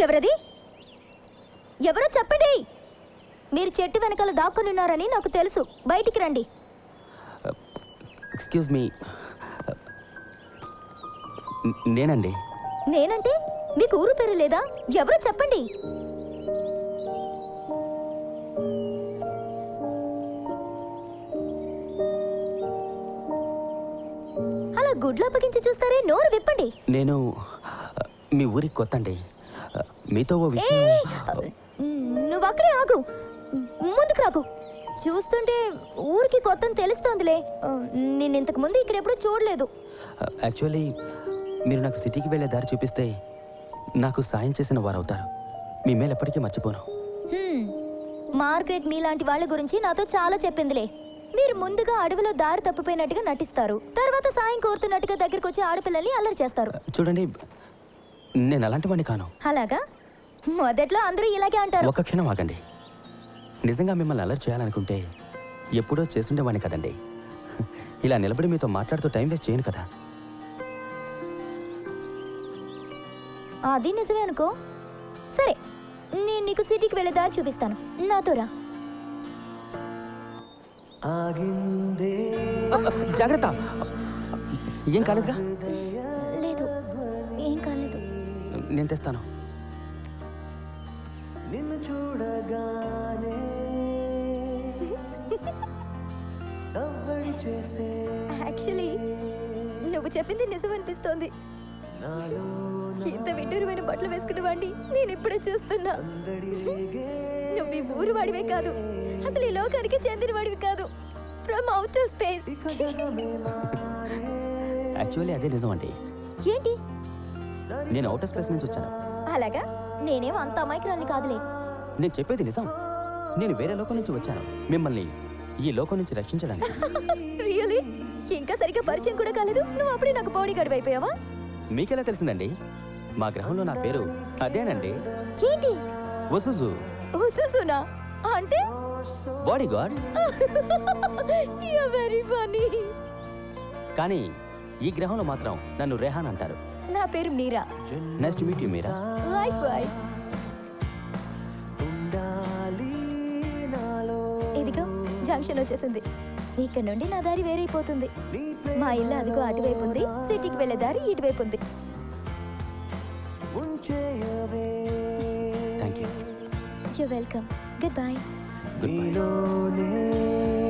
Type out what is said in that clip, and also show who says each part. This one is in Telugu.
Speaker 1: ఎవరది? ఎవరో చెప్పండి. మీరు చెట్టు వెనకాల దాక్కునున్నారని నాకు తెలుసు. బయటికి రండి.
Speaker 2: ఎక్స్క్యూజ్ మీ, నేనండి.
Speaker 1: నేనంటే మీకు ఊరు పేరు లేదా? ఎవరో చెప్పండి. అలా గుడ్లు అప్పగించి చూస్తారే, నోరు విప్పండి.
Speaker 2: నేను మీ ఊరికి కొత్త అండి. మీతో ఓ విషయం.
Speaker 1: నువ్వు అక్కడే ఆగు, ముందుకు రాకు. చూస్తుంటే ఊరికి కొత్త తెలుస్తోందిలే. నేను ఇంతకు ముందు ఇక్కడ ఎప్పుడూ చూడలేదు.
Speaker 2: యాక్చువల్లీ మీరు నాకు సిటీకి వెళ్ళే దారి చూపిస్తే నాకు సాయం చేసిన వారు అవుతారు. మీ మేలు ఎప్పటికీ మర్చిపోను.
Speaker 1: మార్గరెట్ మీలాంటి వాళ్ళ గురించి నాతో చాలా చెప్పిందిలే. మీరు ముందుగా అడవిలో దారి తప్పిపోయినట్టుగా నటిస్తారు, తర్వాత సాయం కోరుతున్నట్టుగా దగ్గరకు వచ్చి ఆడపిల్లల్ని అల్లరి చేస్తారు.
Speaker 2: చూడండి, నేను అలాంటి వాడిని కాను.
Speaker 1: అలాగా? మొదట్లో అందరూ ఇలాగే అంటారు.
Speaker 2: ఒక క్షణం ఆగండి. నిజంగా మిమ్మల్ని అల్లరి చేయాలనుకుంటే ఎప్పుడో చేస్తుండేవాడిని కదండి. ఇలా నిలబడి మీతో మాట్లాడుతూ టైం వేస్ట్ చేయను కదా.
Speaker 1: అది నిజమే అనుకో. సరే, నేను నీకు సిటీకి వెళ్ళే దారి చూపిస్తాను. నాతో రా.
Speaker 2: జాగ్రత్త. ఏం కాలేదుగా?
Speaker 1: లేదు, ఏం కాలేదు.
Speaker 2: నేను తెస్తాను.
Speaker 3: నిన్ను చూడగానే సవ్వడి చేసే
Speaker 1: యాక్చువల్లీ నువ్వు చెప్పింది నిజం అనిపిస్తోంది. ఇంత విడ్డూరమైన బట్టలు వేసుకున్న వాడిని నేను ఇప్పుడే చూస్తున్నా. నువ్వు ఈ ఊరు వాడివే కాదు, అసలు ఈ లోకానికి చెందిన వాడివి కాదు. From outer space.
Speaker 2: యాక్చువల్లీ అదే నిజం అండి.
Speaker 1: ఏంటి?
Speaker 2: నేను అవుటర్ స్పేస్ నుంచి వచ్చాను.
Speaker 1: అలాగా? నేనేం అంత అమాయకురాల్ని కాదులే.
Speaker 2: నేను చెప్పేది నిజం. నేను వేరే లోకం నుంచి వచ్చాను, మిమ్మల్ని ఈ లోకం నుంచి రక్షించడానికి.
Speaker 1: రియలీ? ఇంకా సరిగ్గా పరిచయం కూడా కాలేదు, నువ్వు అప్పుడే నాకు బాడీ గార్డ్ అయిపోయావా?
Speaker 2: మీకెలా తెలిసిందండి? మా గ్రహంలో నా పేరు అదేనండి.
Speaker 1: ఏంటి?
Speaker 2: వసుజు.
Speaker 1: వసుజునా? అంటే
Speaker 2: body guard.
Speaker 1: You are very funny.
Speaker 2: కానీ ఈ గ్రహంలో మాత్రం నన్ను రెహాన్ అంటారు.
Speaker 1: నా పేరు Meera.
Speaker 2: Nice to meet you Meera.
Speaker 1: Likewise. ఇదిగో జంక్షన్ వచ్చేసింది. ఇక్కడ నుండి నా దారి వేరైపోతుంది. మా ఇల్లు అదిగో అటువైపు ఉంది, సిటీకి వెళ్ళే దారి ఇటువైపు ఉంది.
Speaker 2: Thank you.
Speaker 1: You welcome. Good bye.
Speaker 2: Good bye.